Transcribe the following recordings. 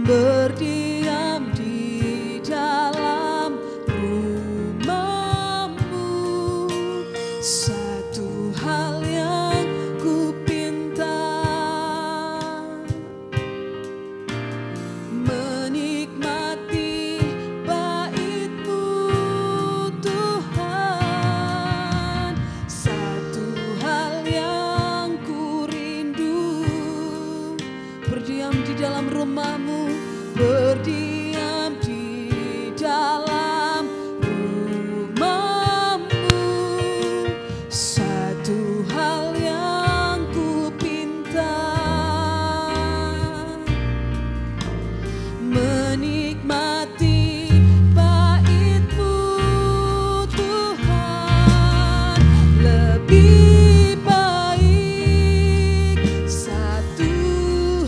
berdiam di dalam rumah-Mu. Satu hal yang ku pinta, menikmati bait-Mu Tuhan. Satu hal yang ku rindu, berdiam di dalam rumah-Mu, berdiam di dalam rumah-Mu. Satu hal yang ku pinta, menikmati bait-Mu Tuhan. Lebih baik satu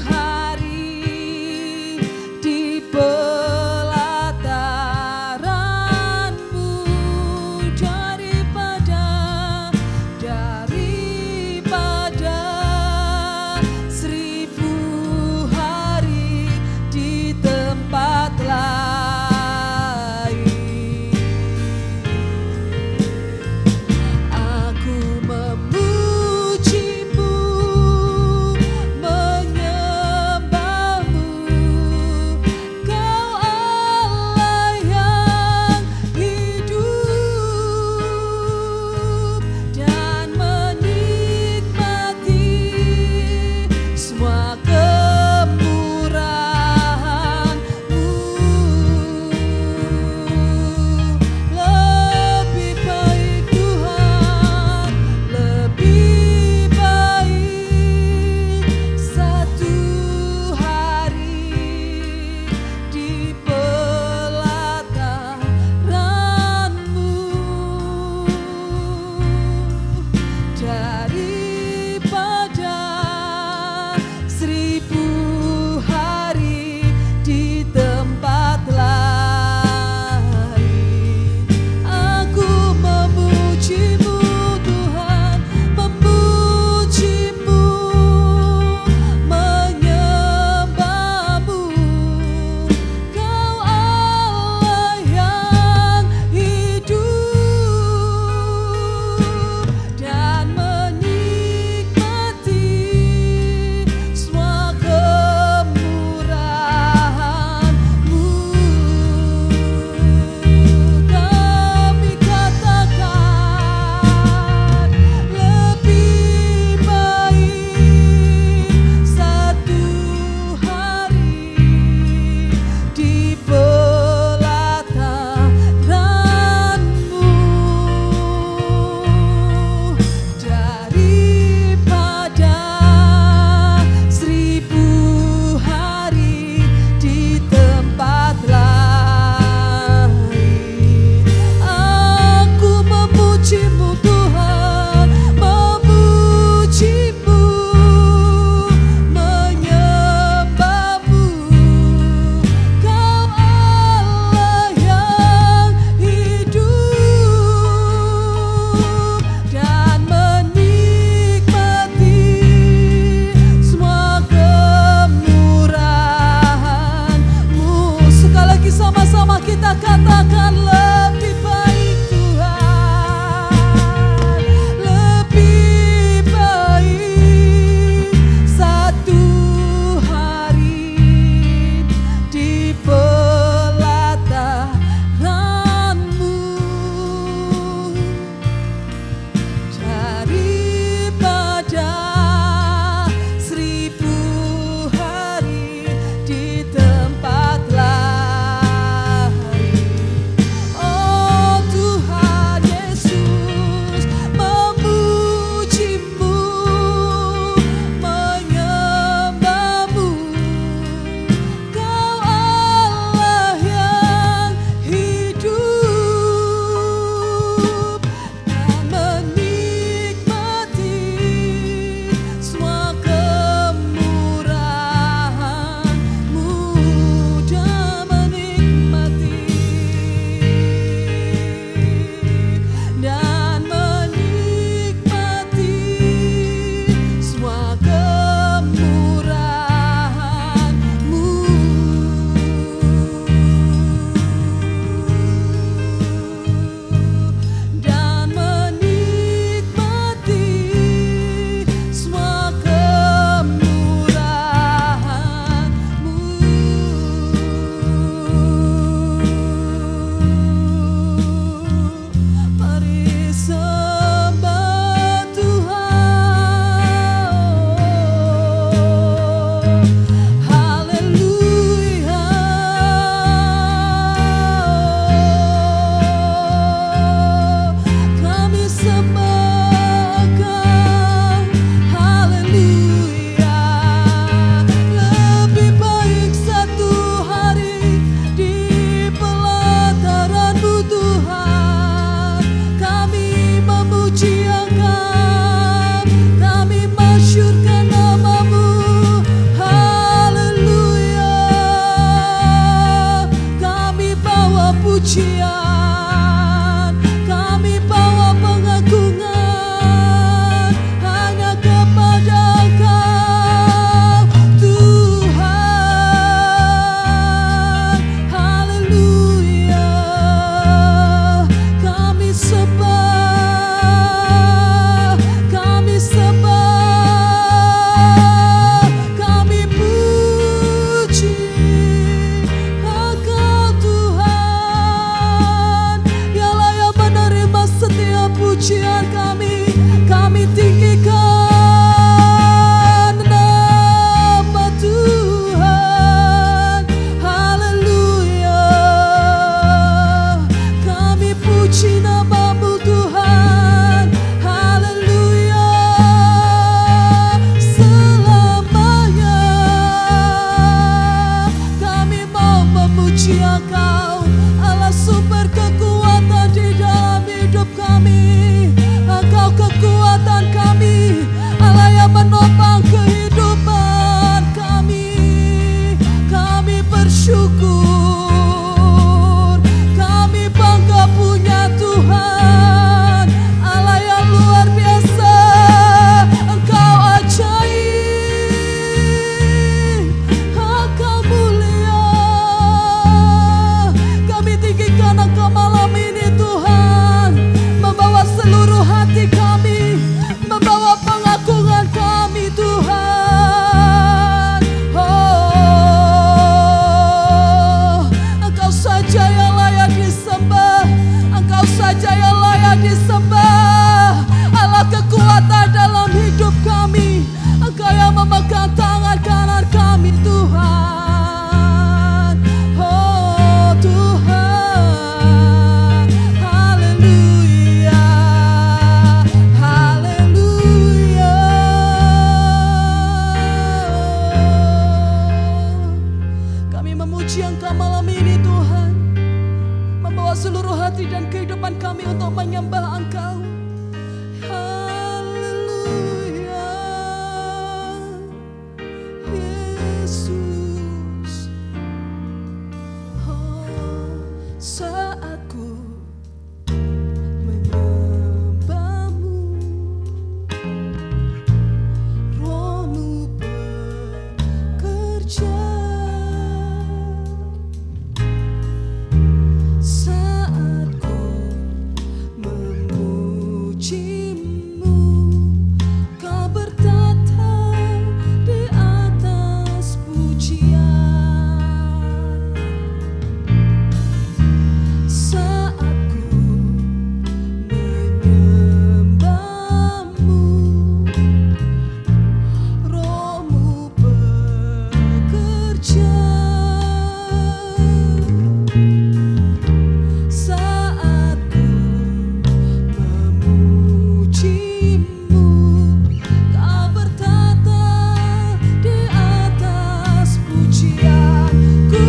hari di hati dan kehidupan kami untuk menyembah Engkau. Haleluya, Yesus. Oh, saat ku menyembah-Mu, Roh-Mu bekerja. Saat ku memuji-Mu, Kau bertata di atas pujian. Saat ku menyembah-Mu, Roh-Mu bekerja. Saat ku memuji-Mu, Kau bertata di atas pujian. Ku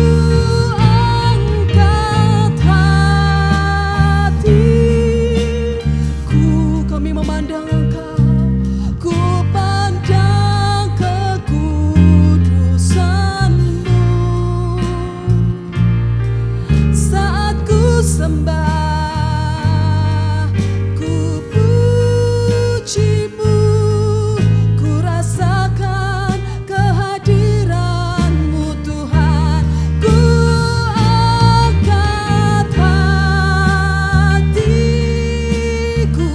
angkat hatiku, kami memandang Engkau. Ku pandang kekudusan-Mu. Saat ku sembah, ku puji-Mu, ku rasakan kehadiran-Mu Tuhan. Ku angkat hatiku,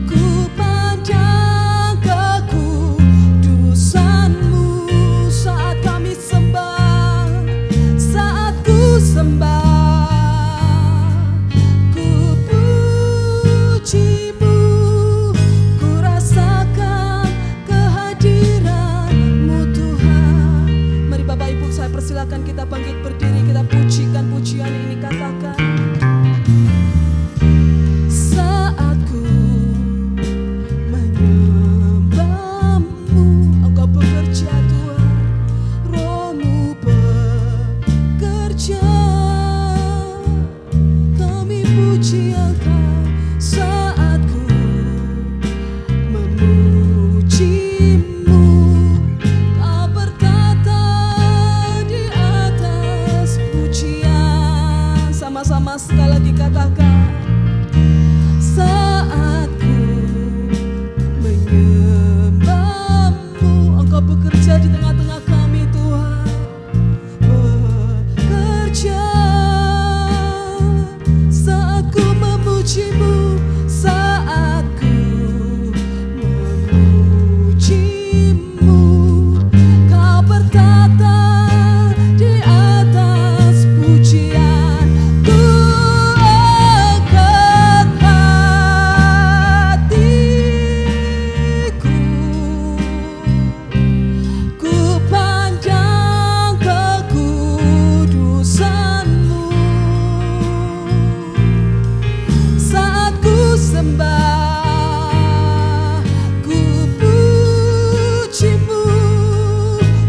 ku pandang kekudusan-Mu. Saat kami sembah, saat ku sembah, ku puji-Mu, ku rasakan kehadiran-Mu Tuhan. Mari Bapak Ibu, saya persilakan kita bangkit berdiri, kita pujikan pujian ini, katakan. Saat ku menyembah-Mu, Engkau bekerja Tuhan, Roh-Mu bekerja. Kami puji Engkau. Saat ku memuji-Mu, Kau bertata di atas pujian. Sama-sama sekali lagi katakan. Saat ku menyembah-Mu, Engkau bekerja di tengah-tengah kami Tuhan. Bekerja. Saat ku memuji-Mu, saat ku memuji-Mu, Kau bertata di atas pujian. Ku angkat hatiku, ku pandang kekudusan-Mu. Saat ku sembah, ku puji-Mu,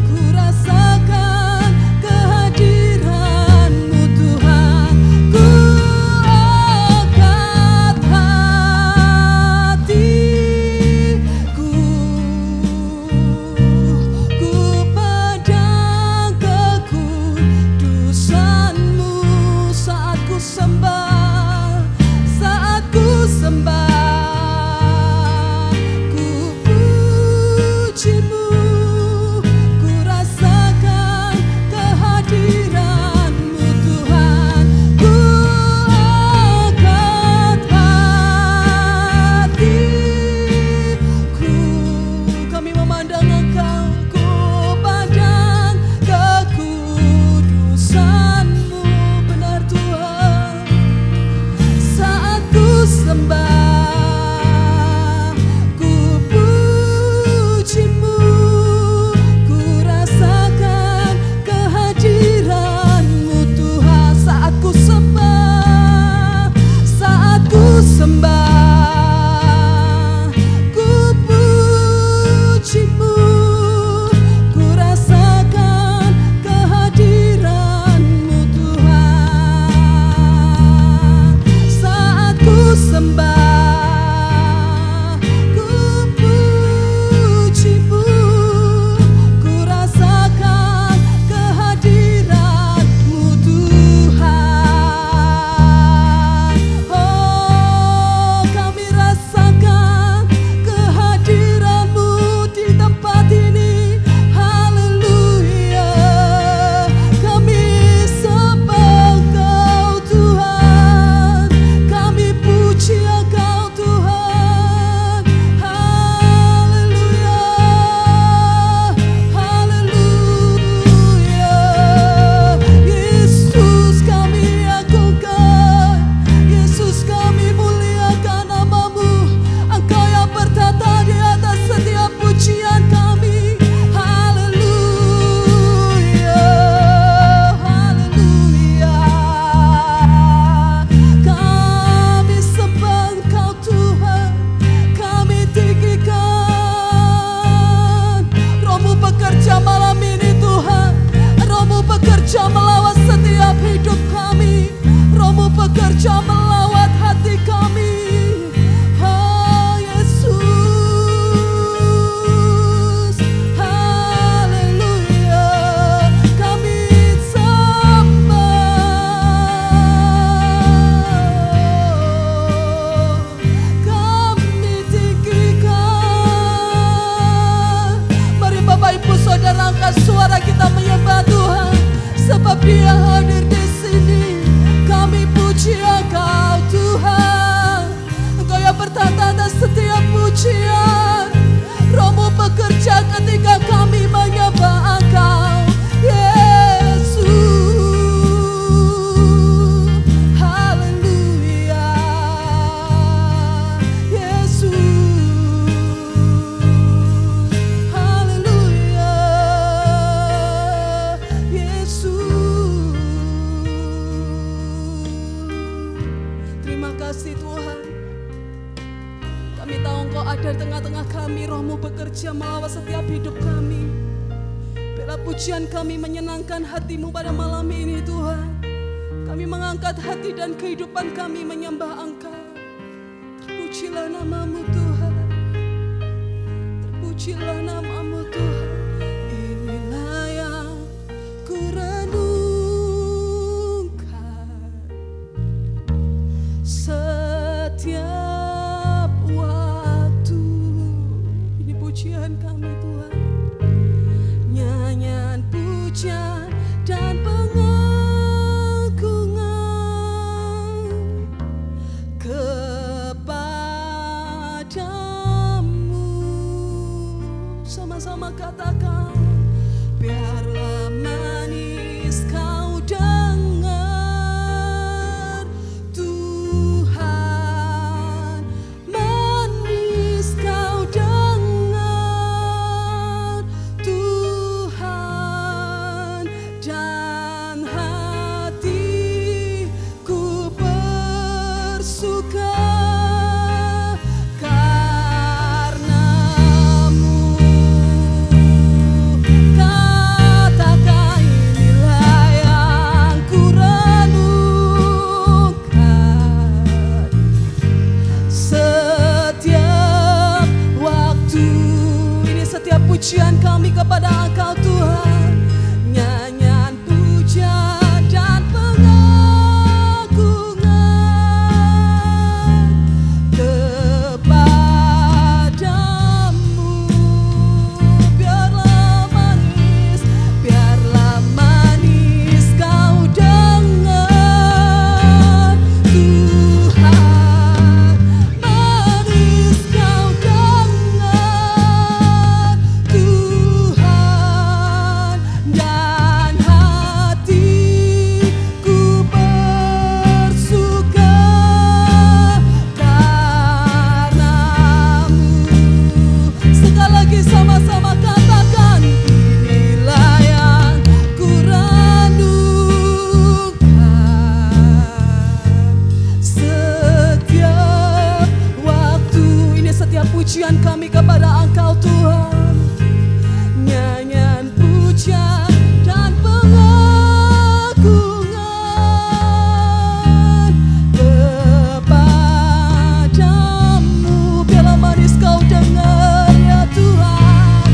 ku rasakan kehadiran-Mu Tuhan. Ku angkat hatiku, ku pandang kekudusan-Mu. Saat ku sembah, saat ku sembah, ku puji-Mu, ku rasakan kehadiran-Mu Tuhan. Ku angkat hatiku, kami memandang Engkau. Ku pandang kekudusan-Mu, benar Tuhan. Saat ku sembah, ku puji-Mu, bekerja melawat setiap hidup kami. Roh-Mu bekerja melawat hati kami. Oh Yesus, haleluya. Kami sembah, kami tinggikan. Mari Bapak Ibu Saudara angkat suara kita menyembah Tuhan, sebab Dia hadir di sini. Kami puji Engkau Tuhan, Engkau yang bertata atas setiap pujian. Roh-Mu bekerja ketika kami menyembah Engkau Yesus. Haleluya Yesus, haleluya Yesus. Terima kasih Tuhan, kami tahu Engkau ada di tengah-tengah kami. Roh-Mu bekerja melawat setiap hidup kami. Biarlah pujian kami menyenangkan hati-Mu pada malam ini Tuhan. Kami mengangkat hati dan kehidupan kami menyembah Engkau. Terpujilah nama-Mu Tuhan, terpujilah nama-Mu Tuhan. Inilah yang ku renungkan setiap waktu. Ini pujian kami Tuhan, nyanyian pujian dan pengagungan kepadamu. Sama-sama katakan, biarlah manis kau dengar Tuhan, manis kau dengar Tuhan, dan hatiku bersuka karenamu. Katakan, inilah yang ku renungkan setiap waktu. Ini setiap pujian kami kepada Engkau Tuhan, nyanyian pujian dan pengagungan kepadamu. Biarlah manis kau dengar Tuhan, manis kau dengar Tuhan, dan hatiku bersuka karenamu. Sekali lagi sama-sama katakan, inilah yang ku renungkan setiap waktu. Ini setiap pujian kami kepada Engkau Tuhan, nyanyian pujian dan pengagungan kepadamu. Biarlah manis kau dengar ya Tuhan,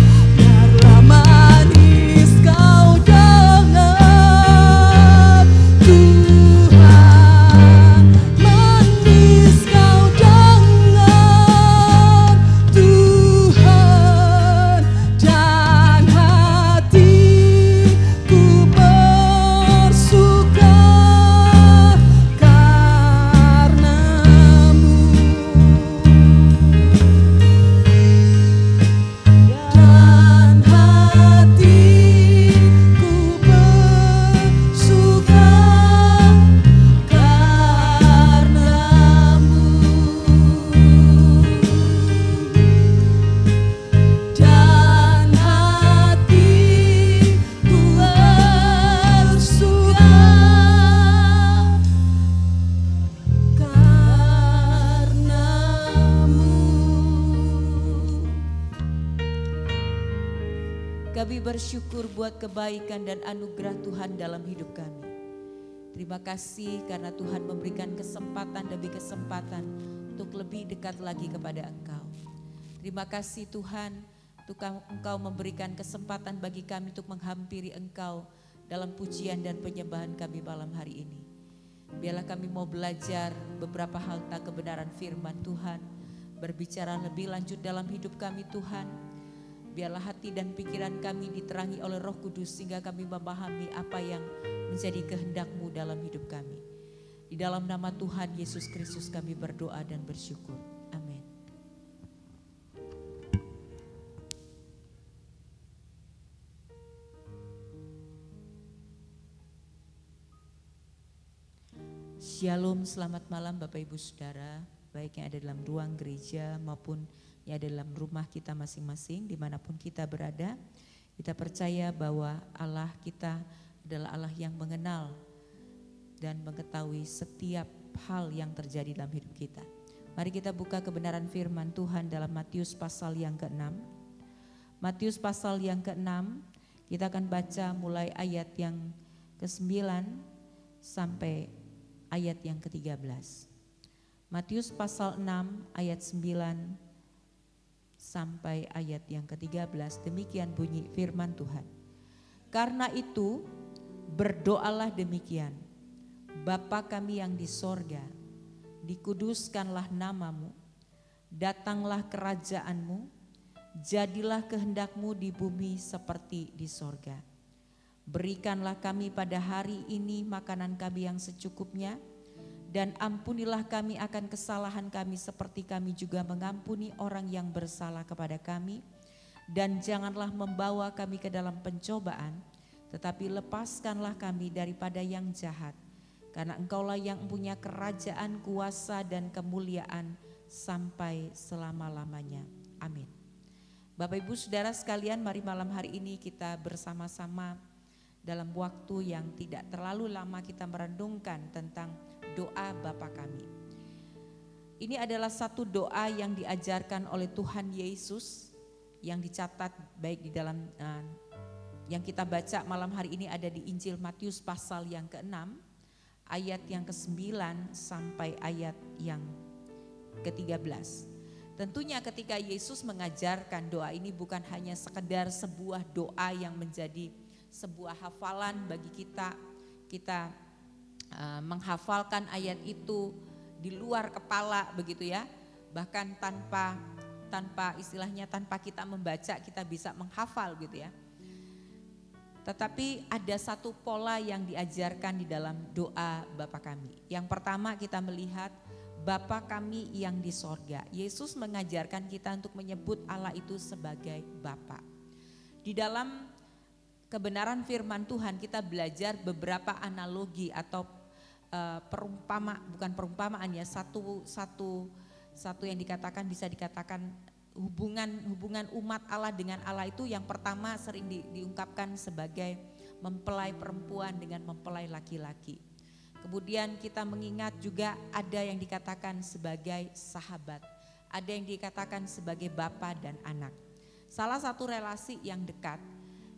Kami bersyukur buat kebaikan dan anugerah Tuhan dalam hidup kami. Terima kasih karena Tuhan memberikan kesempatan demi kesempatan untuk lebih dekat lagi kepada Engkau. Terima kasih Tuhan untuk Engkau memberikan kesempatan bagi kami untuk menghampiri Engkau dalam pujian dan penyembahan kami malam hari ini. Biarlah kami mau belajar beberapa hal tentang kebenaran firman Tuhan, berbicara lebih lanjut dalam hidup kami Tuhan. Biarlah hati dan pikiran kami diterangi oleh Roh Kudus sehingga kami memahami apa yang menjadi kehendak-Mu dalam hidup kami. Di dalam nama Tuhan Yesus Kristus kami berdoa dan bersyukur. Amin. Shalom, selamat malam Bapak Ibu Saudara, baik yang ada dalam ruang gereja maupun yang ada dalam rumah kita masing-masing, dimanapun kita berada. Kita percaya bahwa Allah kita adalah Allah yang mengenal dan mengetahui setiap hal yang terjadi dalam hidup kita. Mari kita buka kebenaran firman Tuhan dalam Matius pasal yang ke-6. Matius pasal yang ke-6, kita akan baca mulai ayat yang ke-9 sampai ayat yang ke-13. Matius pasal 6 ayat 9 sampai ayat yang ke-13, demikian bunyi firman Tuhan. Karena itu berdoalah demikian, Bapa kami yang di sorga, dikuduskanlah namamu, datanglah kerajaanmu, jadilah kehendakmu di bumi seperti di sorga. Berikanlah kami pada hari ini makanan kami yang secukupnya, dan ampunilah kami akan kesalahan kami seperti kami juga mengampuni orang yang bersalah kepada kami. Dan janganlah membawa kami ke dalam pencobaan, tetapi lepaskanlah kami daripada yang jahat. Karena Engkaulah yang punya kerajaan, kuasa dan kemuliaan sampai selama-lamanya. Amin. Bapak Ibu Saudara sekalian, mari malam hari ini kita bersama-sama dalam waktu yang tidak terlalu lama kita merenungkan tentang doa Bapa kami. Ini adalah satu doa yang diajarkan oleh Tuhan Yesus, yang dicatat baik di dalam yang kita baca malam hari ini ada di Injil Matius pasal yang ke-6 ayat yang ke-9 sampai ayat yang ke-13. Tentunya ketika Yesus mengajarkan doa ini bukan hanya sekedar sebuah doa yang menjadi sebuah hafalan bagi kita menghafalkan ayat itu di luar kepala begitu ya, bahkan tanpa istilahnya tanpa kita membaca kita bisa menghafal gitu ya. Tetapi ada satu pola yang diajarkan di dalam doa Bapa kami. Yang pertama kita melihat Bapa kami yang di sorga. Yesus mengajarkan kita untuk menyebut Allah itu sebagai Bapa. Di dalam kebenaran firman Tuhan kita belajar beberapa analogi atau bukan perumpamaan ya, satu yang dikatakan bisa dikatakan hubungan umat Allah dengan Allah itu yang pertama sering diungkapkan sebagai mempelai perempuan dengan mempelai laki-laki. Kemudian kita mengingat juga ada yang dikatakan sebagai sahabat, ada yang dikatakan sebagai bapa dan anak. Salah satu relasi yang dekat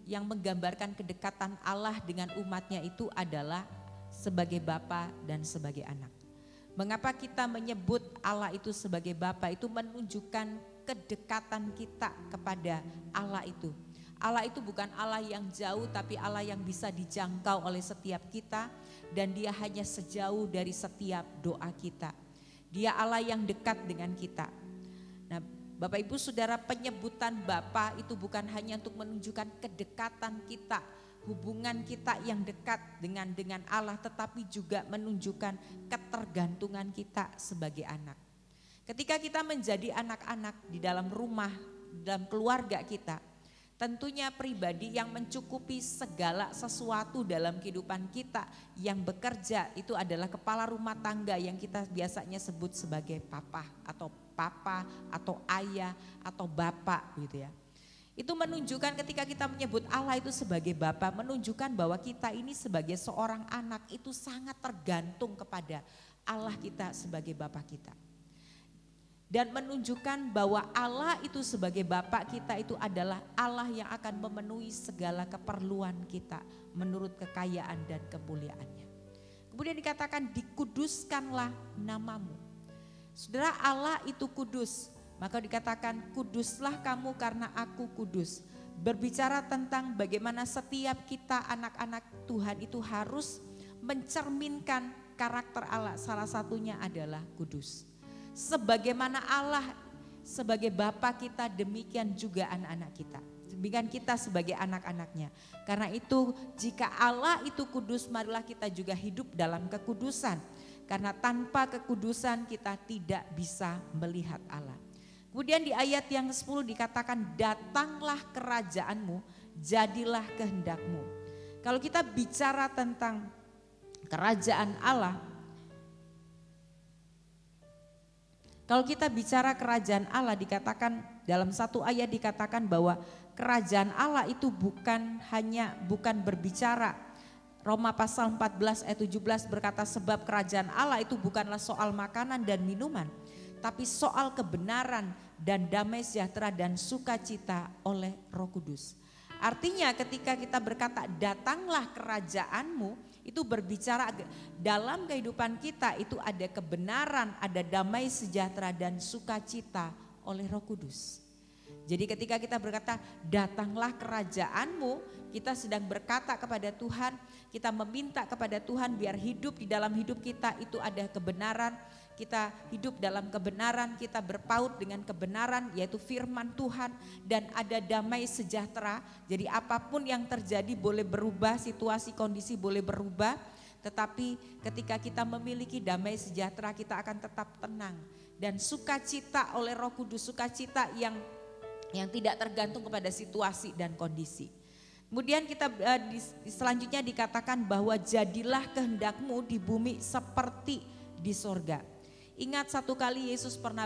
yang menggambarkan kedekatan Allah dengan umatnya itu adalah sebagai bapa dan sebagai anak. Mengapa kita menyebut Allah itu sebagai bapa? Itu menunjukkan kedekatan kita kepada Allah itu. Allah itu bukan Allah yang jauh, tapi Allah yang bisa dijangkau oleh setiap kita, dan Dia hanya sejauh dari setiap doa kita. Dia Allah yang dekat dengan kita. Nah, Bapak Ibu Saudara, penyebutan Bapa itu bukan hanya untuk menunjukkan kedekatan kita, hubungan kita yang dekat dengan Allah, tetapi juga menunjukkan ketergantungan kita sebagai anak. Ketika kita menjadi anak-anak di dalam rumah, dalam keluarga kita, tentunya pribadi yang mencukupi segala sesuatu dalam kehidupan kita, yang bekerja itu adalah kepala rumah tangga yang kita biasanya sebut sebagai papa atau ayah atau bapak gitu ya. Itu menunjukkan ketika kita menyebut Allah itu sebagai Bapa, menunjukkan bahwa kita ini sebagai seorang anak itu sangat tergantung kepada Allah kita sebagai Bapa kita. dan menunjukkan bahwa Allah itu sebagai Bapa kita itu adalah Allah yang akan memenuhi segala keperluan kita menurut kekayaan dan kemuliaannya. Kemudian dikatakan dikuduskanlah namamu. Saudara, Allah itu kudus, maka dikatakan kuduslah kamu karena aku kudus. Berbicara tentang bagaimana setiap kita anak-anak Tuhan itu harus mencerminkan karakter Allah, salah satunya adalah kudus. Sebagaimana Allah sebagai Bapa kita, demikian juga anak-anak kita. Demikian kita sebagai anak-anaknya. Karena itu jika Allah itu kudus, marilah kita juga hidup dalam kekudusan. Karena tanpa kekudusan kita tidak bisa melihat Allah. Kemudian di ayat yang ke-10 dikatakan datanglah kerajaanmu, jadilah kehendakmu. Kalau kita bicara tentang kerajaan Allah, kalau kita bicara kerajaan Allah dikatakan dalam satu ayat dikatakan bahwa kerajaan Allah itu bukan berbicara. Roma pasal 14 ayat 17 berkata sebab kerajaan Allah itu bukanlah soal makanan dan minuman, tapi soal kebenaran dan damai sejahtera dan sukacita oleh Roh Kudus. Artinya ketika kita berkata datanglah kerajaanmu, itu berbicara dalam kehidupan kita itu ada kebenaran, ada damai sejahtera dan sukacita oleh Roh Kudus. Jadi ketika kita berkata datanglah kerajaanmu, kita sedang berkata kepada Tuhan, kita meminta kepada Tuhan biar hidup di dalam hidup kita itu ada kebenaran. Kita hidup dalam kebenaran, kita berpaut dengan kebenaran yaitu firman Tuhan dan ada damai sejahtera. Jadi apapun yang terjadi boleh berubah, situasi kondisi boleh berubah, tetapi ketika kita memiliki damai sejahtera kita akan tetap tenang dan sukacita oleh Roh Kudus, sukacita yang tidak tergantung kepada situasi dan kondisi. Kemudian kita selanjutnya dikatakan bahwa jadilah kehendakmu di bumi seperti di sorga. Ingat satu kali Yesus pernah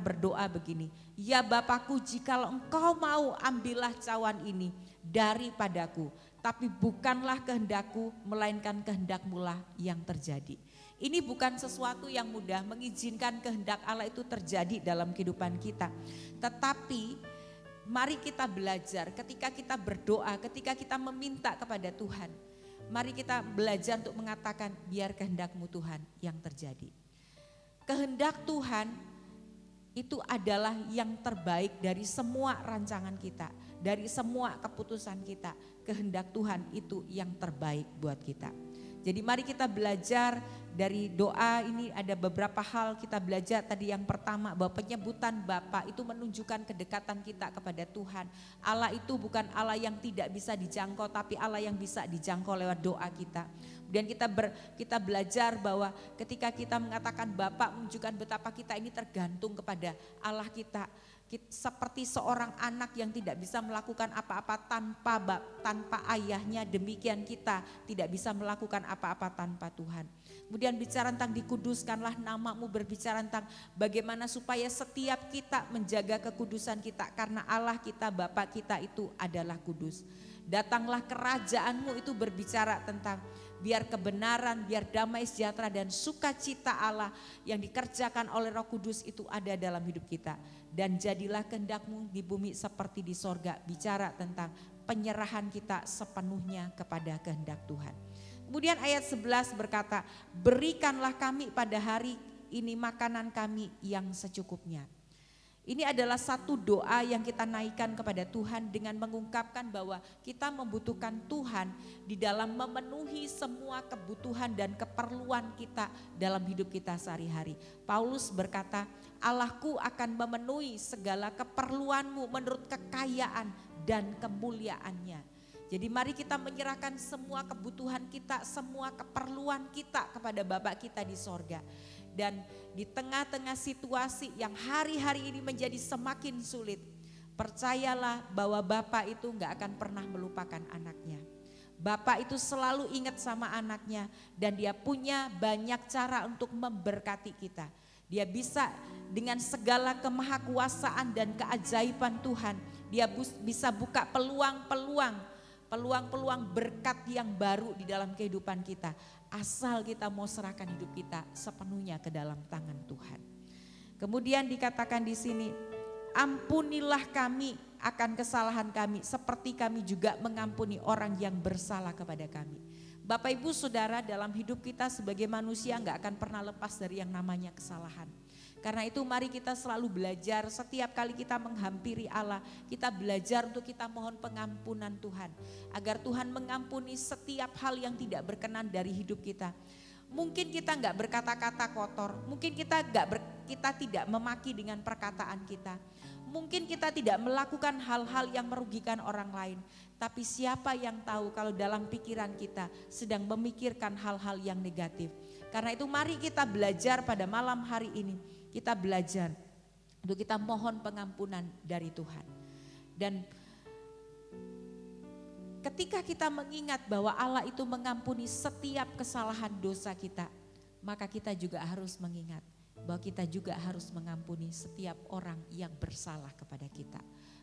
berdoa begini, ya Bapakku jikalau engkau mau ambillah cawan ini daripadaku, tapi bukanlah kehendakku melainkan kehendakmulah yang terjadi. Ini bukan sesuatu yang mudah mengizinkan kehendak Allah itu terjadi dalam kehidupan kita. Tetapi mari kita belajar ketika kita berdoa, ketika kita meminta kepada Tuhan. Mari kita belajar untuk mengatakan biar kehendakmu Tuhan yang terjadi. Kehendak Tuhan itu adalah yang terbaik dari semua rancangan kita, dari semua keputusan kita. Kehendak Tuhan itu yang terbaik buat kita. Jadi mari kita belajar dari doa ini, ada beberapa hal kita belajar. Tadi yang pertama bahwa penyebutan Bapa itu menunjukkan kedekatan kita kepada Tuhan. Allah itu bukan Allah yang tidak bisa dijangkau, tapi Allah yang bisa dijangkau lewat doa kita. Dan kita belajar bahwa ketika kita mengatakan Bapa menunjukkan betapa kita ini tergantung kepada Allah kita. Seperti seorang anak yang tidak bisa melakukan apa-apa tanpa ayahnya, demikian kita tidak bisa melakukan apa-apa tanpa Tuhan. Kemudian bicara tentang dikuduskanlah namamu, berbicara tentang bagaimana supaya setiap kita menjaga kekudusan kita karena Allah kita, Bapa kita itu adalah kudus. Datanglah kerajaanmu itu berbicara tentang biar kebenaran, biar damai sejahtera dan sukacita Allah yang dikerjakan oleh Roh Kudus itu ada dalam hidup kita. Dan jadilah kehendakmu di bumi seperti di sorga, bicara tentang penyerahan kita sepenuhnya kepada kehendak Tuhan. Kemudian ayat 11 berkata, berikanlah kami pada hari ini makanan kami yang secukupnya. Ini adalah satu doa yang kita naikkan kepada Tuhan dengan mengungkapkan bahwa kita membutuhkan Tuhan di dalam memenuhi semua kebutuhan dan keperluan kita dalam hidup kita sehari-hari. Paulus berkata, Allahku akan memenuhi segala keperluanmu menurut kekayaan dan kemuliaannya. Jadi mari kita menyerahkan semua kebutuhan kita, semua keperluan kita kepada Bapa kita di sorga. Dan di tengah-tengah situasi yang hari-hari ini menjadi semakin sulit, percayalah bahwa Bapa itu gak akan pernah melupakan anaknya. Bapa itu selalu ingat sama anaknya dan dia punya banyak cara untuk memberkati kita. Dia bisa dengan segala kemahakuasaan dan keajaiban Tuhan, dia bisa buka peluang-peluang berkat yang baru di dalam kehidupan kita. Asal kita mau serahkan hidup kita sepenuhnya ke dalam tangan Tuhan. Kemudian dikatakan di sini, ampunilah kami akan kesalahan kami seperti kami juga mengampuni orang yang bersalah kepada kami. Bapak Ibu Saudara, dalam hidup kita sebagai manusia nggak akan pernah lepas dari yang namanya kesalahan. Karena itu mari kita selalu belajar, setiap kali kita menghampiri Allah, kita belajar untuk kita mohon pengampunan Tuhan. Agar Tuhan mengampuni setiap hal yang tidak berkenan dari hidup kita. Mungkin kita nggak berkata-kata kotor, mungkin kita tidak memaki dengan perkataan kita. Mungkin kita tidak melakukan hal-hal yang merugikan orang lain. Tapi siapa yang tahu kalau dalam pikiran kita sedang memikirkan hal-hal yang negatif. Karena itu mari kita belajar pada malam hari ini. Kita belajar untuk kita mohon pengampunan dari Tuhan. Dan ketika kita mengingat bahwa Allah itu mengampuni setiap kesalahan dosa kita, maka kita juga harus mengingat bahwa kita juga harus mengampuni setiap orang yang bersalah kepada kita.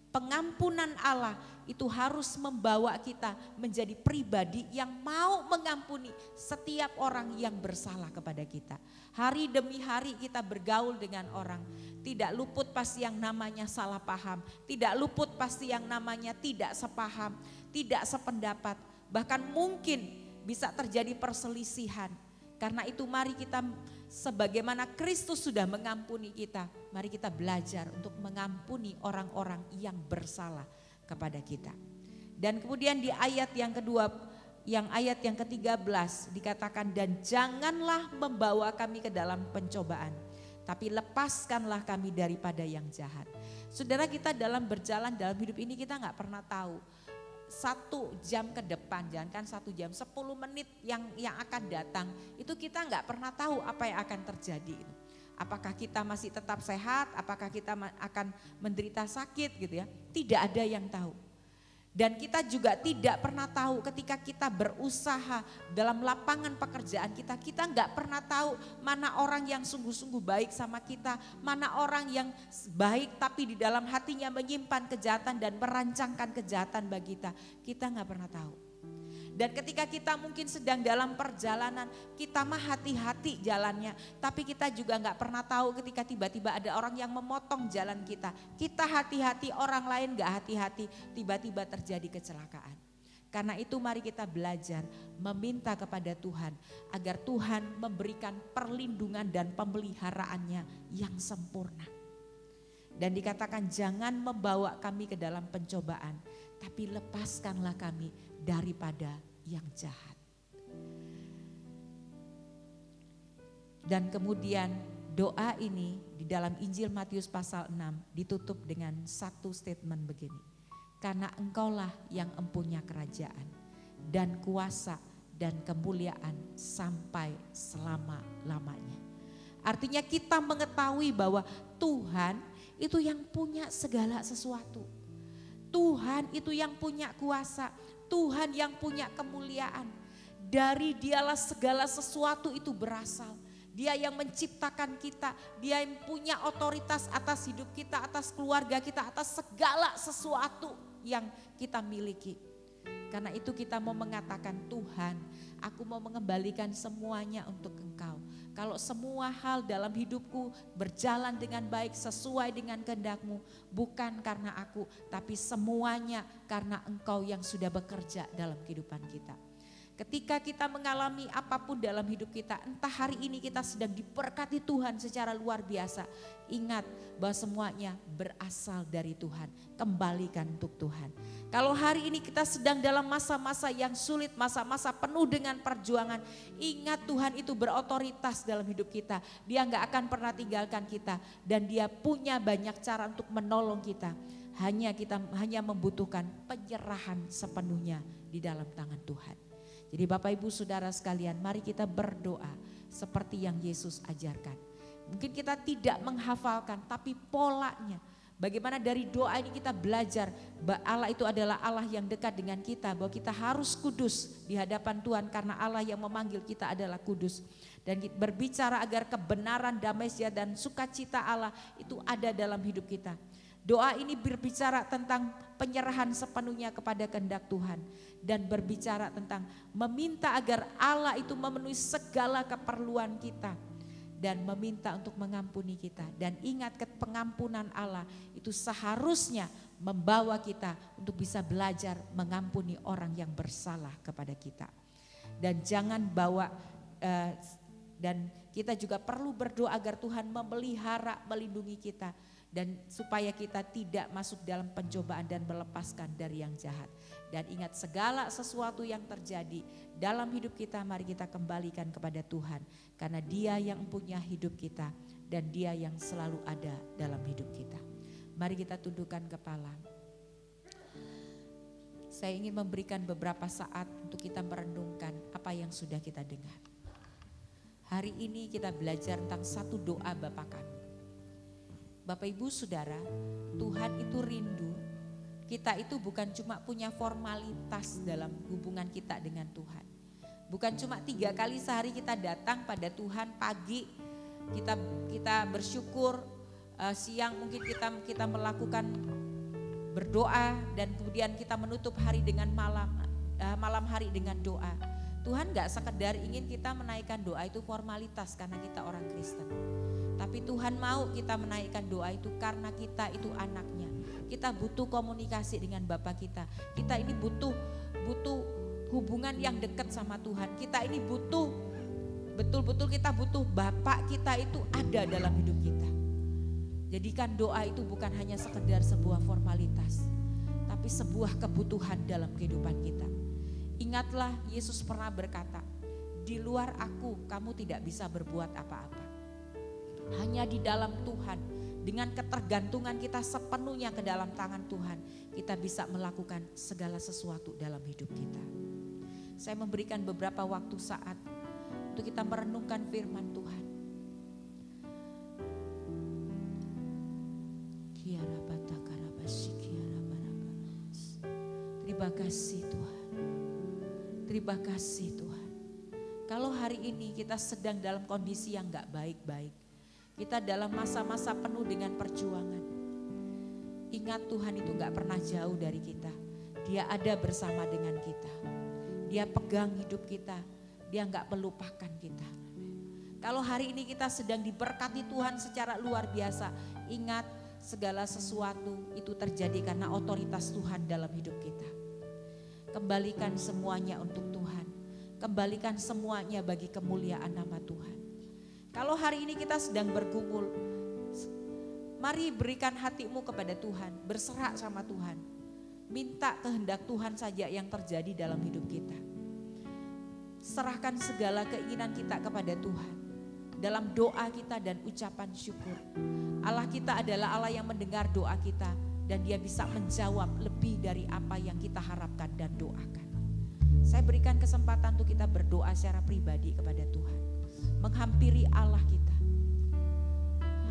Pengampunan Allah itu harus membawa kita menjadi pribadi yang mau mengampuni setiap orang yang bersalah kepada kita. Hari demi hari kita bergaul dengan orang, tidak luput pasti yang namanya salah paham, tidak luput pasti yang namanya tidak sepaham, tidak sependapat, bahkan mungkin bisa terjadi perselisihan. Karena itu mari kita sebagaimana Kristus sudah mengampuni kita, mari kita belajar untuk mengampuni orang-orang yang bersalah kepada kita. Dan kemudian di ayat yang kedua, ayat yang ke-13 dikatakan, dan janganlah membawa kami ke dalam pencobaan, tapi lepaskanlah kami daripada yang jahat. Saudara, kita dalam berjalan dalam hidup ini kita gak pernah tahu 1 jam ke depan, jangan kan 1 jam, 10 menit yang akan datang, itu kita nggak pernah tahu apa yang akan terjadi. Apakah kita masih tetap sehat, apakah kita akan menderita sakit gitu ya, tidak ada yang tahu. Dan kita juga tidak pernah tahu ketika kita berusaha dalam lapangan pekerjaan kita nggak pernah tahu mana orang yang sungguh-sungguh baik sama kita, mana orang yang baik tapi di dalam hatinya menyimpan kejahatan dan merancangkan kejahatan bagi kita. Kita nggak pernah tahu. Dan ketika kita mungkin sedang dalam perjalanan, kita mah hati-hati jalannya. Tapi kita juga gak pernah tahu ketika tiba-tiba ada orang yang memotong jalan kita. Kita hati-hati, orang lain gak hati-hati, tiba-tiba terjadi kecelakaan. Karena itu mari kita belajar meminta kepada Tuhan agar Tuhan memberikan perlindungan dan pemeliharaannya yang sempurna. Dan dikatakan jangan membawa kami ke dalam pencobaan, tapi lepaskanlah kami daripada yang jahat. Dan kemudian doa ini di dalam Injil Matius pasal 6 ditutup dengan satu statement begini. Karena engkaulah yang empunya kerajaan dan kuasa dan kemuliaan sampai selama-lamanya. Artinya kita mengetahui bahwa Tuhan itu yang punya segala sesuatu. Tuhan itu yang punya kuasa, Tuhan yang punya kemuliaan. Dari Dialah segala sesuatu itu berasal. Dia yang menciptakan kita, Dia yang punya otoritas atas hidup kita, atas keluarga kita, atas segala sesuatu yang kita miliki. Karena itu kita mau mengatakan, Tuhan, aku mau mengembalikan semuanya untuk Engkau. Kalau semua hal dalam hidupku berjalan dengan baik sesuai dengan kehendak-Mu, bukan karena aku, tapi semuanya karena Engkau yang sudah bekerja dalam kehidupan kita. Ketika kita mengalami apapun dalam hidup kita, entah hari ini kita sedang diberkati Tuhan secara luar biasa, ingat bahwa semuanya berasal dari Tuhan, kembalikan untuk Tuhan. Kalau hari ini kita sedang dalam masa-masa yang sulit, masa-masa penuh dengan perjuangan, ingat Tuhan itu berotoritas dalam hidup kita. Dia gak akan pernah tinggalkan kita dan Dia punya banyak cara untuk menolong kita. Kita hanya membutuhkan penyerahan sepenuhnya di dalam tangan Tuhan. Jadi Bapak Ibu Saudara sekalian, mari kita berdoa seperti yang Yesus ajarkan. Mungkin kita tidak menghafalkan, tapi polanya. Bagaimana dari doa ini kita belajar bahwa Allah itu adalah Allah yang dekat dengan kita. Bahwa kita harus kudus di hadapan Tuhan karena Allah yang memanggil kita adalah kudus. Dan berbicara agar kebenaran, damai sejahtera dan sukacita Allah itu ada dalam hidup kita. Doa ini berbicara tentang penyerahan sepenuhnya kepada kehendak Tuhan. Dan berbicara tentang meminta agar Allah itu memenuhi segala keperluan kita. dan meminta untuk mengampuni kita. Dan ingat, pengampunan Allah itu seharusnya membawa kita untuk bisa belajar mengampuni orang yang bersalah kepada kita. Dan jangan bawa dan kita juga perlu berdoa agar Tuhan memelihara, melindungi kita, dan supaya kita tidak masuk dalam pencobaan dan melepaskan dari yang jahat. Dan ingat, segala sesuatu yang terjadi dalam hidup kita, mari kita kembalikan kepada Tuhan, karena Dia yang punya hidup kita dan Dia yang selalu ada dalam hidup kita. Mari kita tundukkan kepala. Saya ingin memberikan beberapa saat untuk kita merenungkan apa yang sudah kita dengar. Hari ini kita belajar tentang satu doa Bapa kami. Bapak Ibu Saudara, Tuhan itu rindu kita itu bukan cuma punya formalitas dalam hubungan kita dengan Tuhan. Bukan cuma 3 kali sehari kita datang pada Tuhan, pagi kita bersyukur, siang mungkin kita melakukan berdoa, dan kemudian kita menutup hari dengan malam hari dengan doa. Tuhan gak sekedar ingin kita menaikkan doa itu formalitas karena kita orang Kristen. Tapi Tuhan mau kita menaikkan doa itu karena kita itu anaknya. Kita butuh komunikasi dengan Bapa kita. Kita ini butuh hubungan yang dekat sama Tuhan. Kita ini butuh, betul-betul kita butuh Bapa kita itu ada dalam hidup kita. Jadikan doa itu bukan hanya sekedar sebuah formalitas, tapi sebuah kebutuhan dalam kehidupan kita. Ingatlah, Yesus pernah berkata, di luar aku kamu tidak bisa berbuat apa-apa. Hanya di dalam Tuhan, dengan ketergantungan kita sepenuhnya ke dalam tangan Tuhan, kita bisa melakukan segala sesuatu dalam hidup kita. Saya memberikan beberapa waktu saat untuk kita merenungkan firman Tuhan. Terima kasih Tuhan. Terima kasih Tuhan. Kalau hari ini kita sedang dalam kondisi yang gak baik-baik, kita dalam masa-masa penuh dengan perjuangan, ingat Tuhan itu gak pernah jauh dari kita. Dia ada bersama dengan kita. Dia pegang hidup kita. Dia gak melupakan kita. Kalau hari ini kita sedang diberkati Tuhan secara luar biasa, ingat segala sesuatu itu terjadi karena otoritas Tuhan dalam hidup kita. Kembalikan semuanya untuk Tuhan. Kembalikan semuanya bagi kemuliaan nama Tuhan. Kalau hari ini kita sedang bergumul, mari berikan hatimu kepada Tuhan. Berserah sama Tuhan. Minta kehendak Tuhan saja yang terjadi dalam hidup kita. Serahkan segala keinginan kita kepada Tuhan. Dalam doa kita dan ucapan syukur. Allah kita adalah Allah yang mendengar doa kita. Dan Dia bisa menjawab lebih dari apa yang kita harapkan dan doakan. Saya berikan kesempatan untuk kita berdoa secara pribadi kepada Tuhan. Menghampiri Allah kita.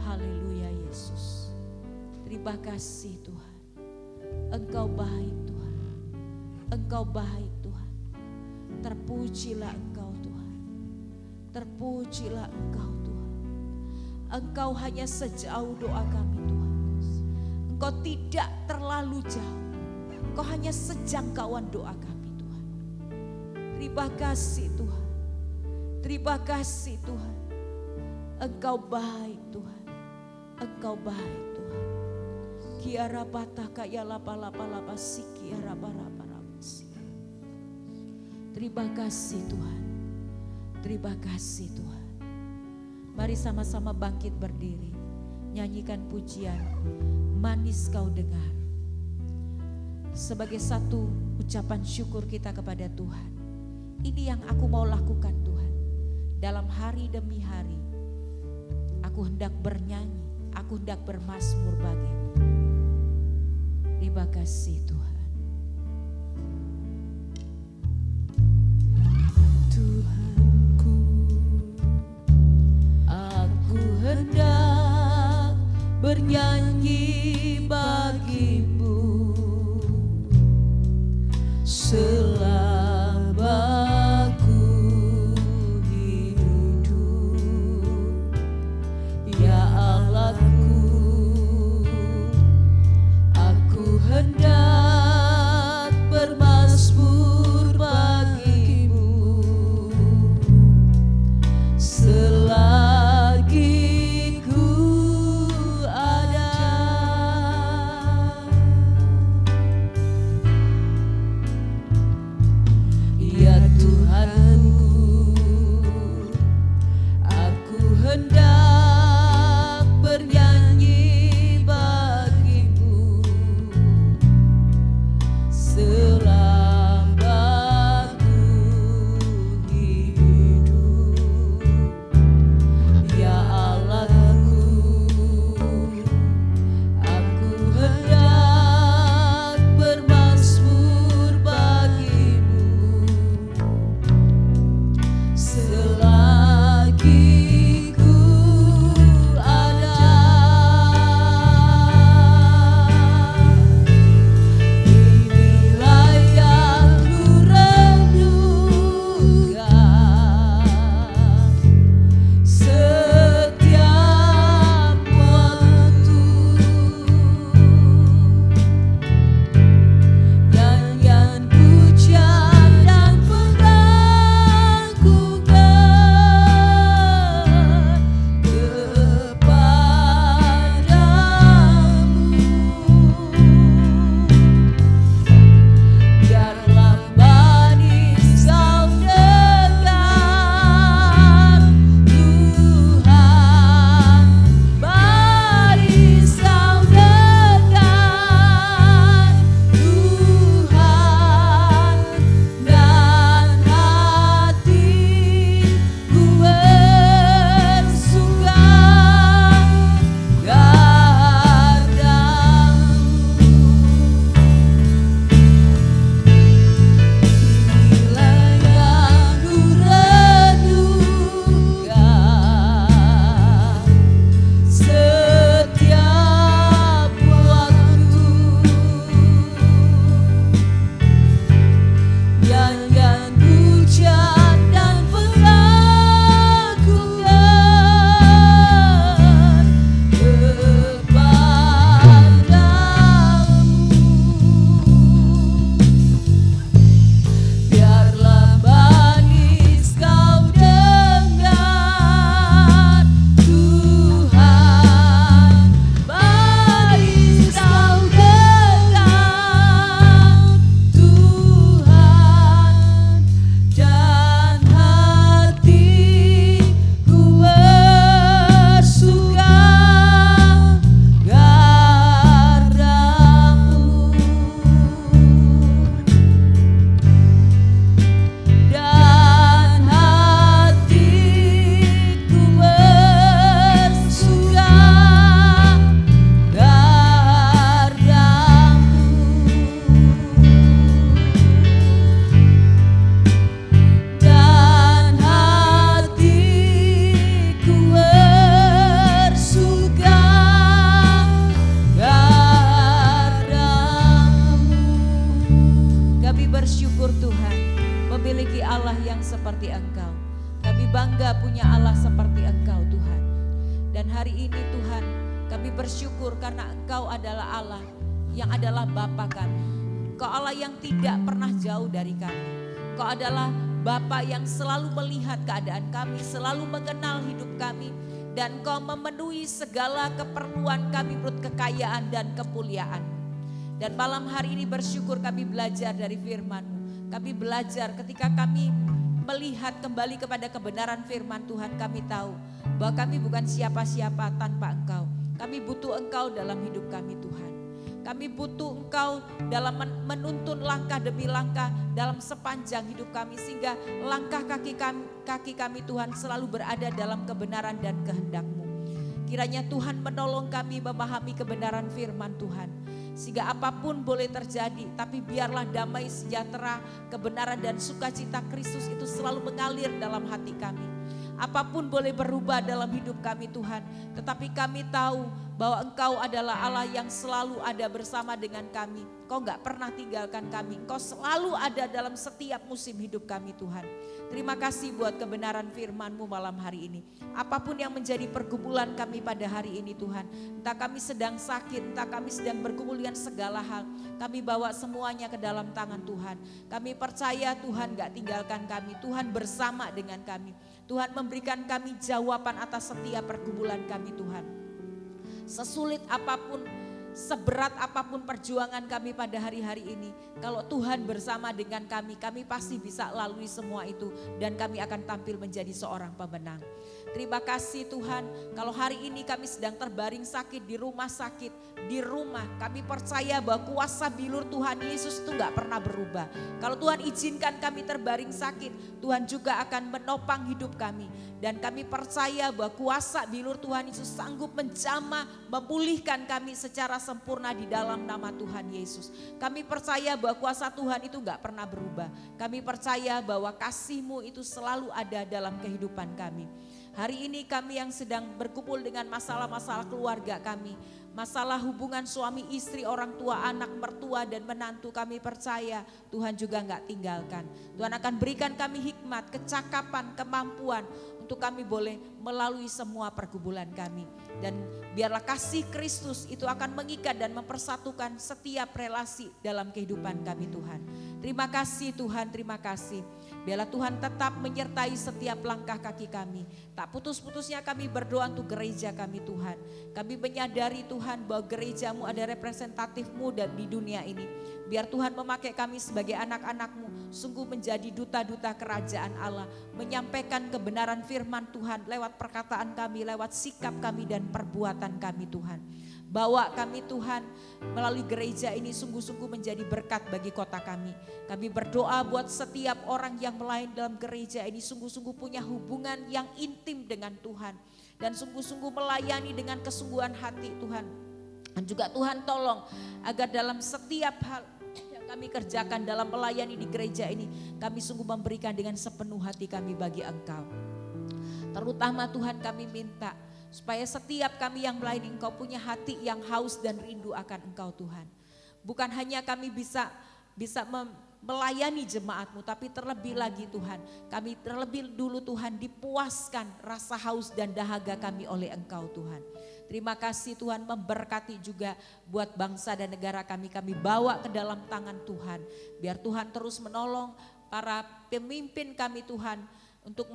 Haleluya Yesus. Terima kasih Tuhan. Engkau baik Tuhan. Engkau baik Tuhan. Terpujilah Engkau Tuhan. Terpujilah Engkau Tuhan. Engkau hanya sejauh doa kami Tuhan. Engkau tidak terlalu jauh. Engkau hanya sejangkauan doa kami Tuhan. Terima kasih Tuhan. Terima kasih Tuhan. Engkau baik Tuhan. Engkau baik Tuhan. Kiara bataka ya lapa siki ya raba. Terima kasih Tuhan. Terima kasih Tuhan. Mari sama-sama bangkit berdiri. Nyanyikan pujian. Manis kau dengar. Sebagai satu ucapan syukur kita kepada Tuhan. Ini yang aku mau lakukan Tuhan. Dalam hari demi hari. Aku hendak bernyanyi. Aku hendak bermazmur bagimu. Terima kasih Tuhan. Tuhanku, aku hendak bernyanyi bagimu selama ku hidup, ya Allahku, aku hendak bermazmur bagimu selagi Kami bersyukur Tuhan memiliki Allah yang seperti Engkau. Kami bangga punya Allah seperti Engkau Tuhan. Dan hari ini Tuhan kami bersyukur karena Engkau adalah Allah yang adalah Bapa kami. Engkau Allah yang tidak pernah jauh dari kami. Engkau adalah Bapa yang selalu melihat keadaan kami, selalu mengenal hidup kami. Dan Engkau memenuhi segala keperluan kami menurut kekayaan dan kemuliaan. Dan malam hari ini bersyukur kami belajar dari firman-Mu. Kami belajar ketika kami melihat kembali kepada kebenaran firman Tuhan, kami tahu bahwa kami bukan siapa-siapa tanpa Engkau. Kami butuh Engkau dalam hidup kami Tuhan. Kami butuh Engkau dalam menuntun langkah demi langkah dalam sepanjang hidup kami. Sehingga langkah kaki kami Tuhan selalu berada dalam kebenaran dan kehendak-Mu. Kiranya Tuhan menolong kami memahami kebenaran firman Tuhan. Sehingga apapun boleh terjadi, tapi biarlah damai sejahtera, kebenaran dan sukacita Kristus itu selalu mengalir dalam hati kami. Apapun boleh berubah dalam hidup kami Tuhan, tetapi kami tahu bahwa Engkau adalah Allah yang selalu ada bersama dengan kami. Engkau gak pernah tinggalkan kami, Engkau selalu ada dalam setiap musim hidup kami Tuhan. Terima kasih buat kebenaran firman-Mu malam hari ini. Apapun yang menjadi pergumulan kami pada hari ini Tuhan, entah kami sedang sakit, entah kami sedang bergumul dengan segala hal, kami bawa semuanya ke dalam tangan Tuhan. Kami percaya Tuhan gak tinggalkan kami, Tuhan bersama dengan kami. Tuhan memberikan kami jawaban atas setiap pergumulan kami Tuhan. Sesulit apapun, seberat apapun perjuangan kami pada hari-hari ini, kalau Tuhan bersama dengan kami, kami pasti bisa lalui semua itu dan kami akan tampil menjadi seorang pemenang. Terima kasih Tuhan, kalau hari ini kami sedang terbaring sakit di rumah sakit, di rumah kami percaya bahwa kuasa bilur Tuhan Yesus itu gak pernah berubah. Kalau Tuhan izinkan kami terbaring sakit, Tuhan juga akan menopang hidup kami. Dan kami percaya bahwa kuasa bilur Tuhan Yesus sanggup menjamah, memulihkan kami secara sempurna di dalam nama Tuhan Yesus. Kami percaya bahwa kuasa Tuhan itu gak pernah berubah. Kami percaya bahwa kasih-Mu itu selalu ada dalam kehidupan kami. Hari ini kami yang sedang berkumpul dengan masalah-masalah keluarga kami, masalah hubungan suami istri, orang tua, anak, mertua dan menantu, kami percaya Tuhan juga gak tinggalkan. Tuhan akan berikan kami hikmat, kecakapan, kemampuan untuk kami boleh melalui semua pergumulan kami. Dan biarlah kasih Kristus itu akan mengikat dan mempersatukan setiap relasi dalam kehidupan kami Tuhan. Terima kasih Tuhan, terima kasih. Biarlah Tuhan tetap menyertai setiap langkah kaki kami. Tak putus-putusnya kami berdoa untuk gereja kami Tuhan. Kami menyadari Tuhan bahwa gereja-Mu ada representatif-Mu di dunia ini. Biar Tuhan memakai kami sebagai anak-anak-Mu sungguh menjadi duta-duta kerajaan Allah. Menyampaikan kebenaran firman Tuhan lewat perkataan kami, lewat sikap kami dan perbuatan kami Tuhan. Bawa kami Tuhan melalui gereja ini sungguh-sungguh menjadi berkat bagi kota kami. Kami berdoa buat setiap orang yang melayani dalam gereja ini sungguh-sungguh punya hubungan yang intim dengan Tuhan. Dan sungguh-sungguh melayani dengan kesungguhan hati Tuhan. Dan juga Tuhan tolong agar dalam setiap hal yang kami kerjakan dalam melayani di gereja ini, kami sungguh memberikan dengan sepenuh hati kami bagi Engkau. Terutama Tuhan kami minta supaya setiap kami yang melayani Engkau punya hati yang haus dan rindu akan Engkau Tuhan. Bukan hanya kami bisa melayani jemaat-Mu, tapi terlebih lagi Tuhan, kami terlebih dulu Tuhan dipuaskan rasa haus dan dahaga kami oleh Engkau Tuhan. Terima kasih Tuhan, memberkati juga buat bangsa dan negara kami bawa ke dalam tangan Tuhan. Biar Tuhan terus menolong para pemimpin kami Tuhan untuk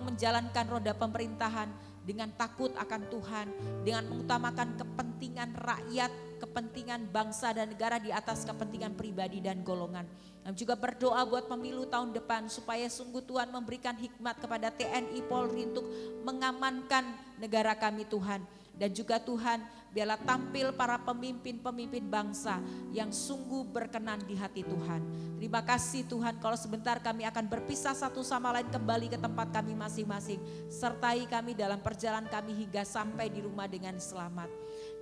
menjalankan roda pemerintahan dengan takut akan Tuhan, dengan mengutamakan kepentingan rakyat, kepentingan bangsa dan negara di atas kepentingan pribadi dan golongan. Dan juga berdoa buat pemilu tahun depan supaya sungguh Tuhan memberikan hikmat kepada TNI Polri untuk mengamankan negara kami Tuhan. Dan juga Tuhan biarlah tampil para pemimpin-pemimpin bangsa yang sungguh berkenan di hati Tuhan. Terima kasih Tuhan, kalau sebentar kami akan berpisah satu sama lain kembali ke tempat kami masing-masing. Sertai kami dalam perjalanan kami hingga sampai di rumah dengan selamat.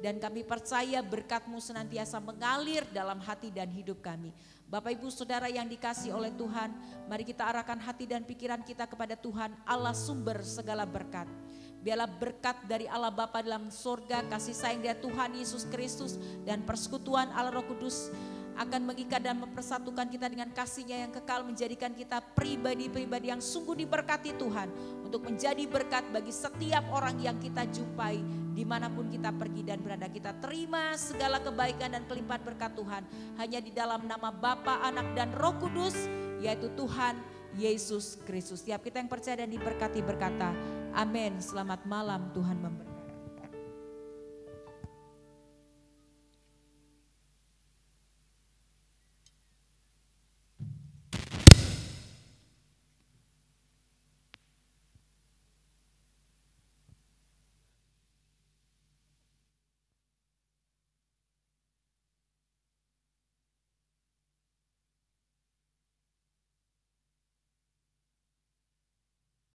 Dan kami percaya berkat-Mu senantiasa mengalir dalam hati dan hidup kami. Bapak Ibu Saudara yang dikasihi oleh Tuhan, mari kita arahkan hati dan pikiran kita kepada Tuhan, Allah sumber segala berkat. Biarlah berkat dari Allah Bapa dalam surga, kasih sayang dari Tuhan Yesus Kristus dan persekutuan Allah Roh Kudus akan mengikat dan mempersatukan kita dengan kasih-Nya yang kekal, menjadikan kita pribadi-pribadi yang sungguh diberkati Tuhan, untuk menjadi berkat bagi setiap orang yang kita jumpai dimanapun kita pergi dan berada. Kita terima segala kebaikan dan kelimpahan berkat Tuhan hanya di dalam nama Bapa, Anak dan Roh Kudus, yaitu Tuhan Yesus Kristus. Setiap kita yang percaya dan diberkati berkata, amin. Selamat malam, Tuhan memberkati.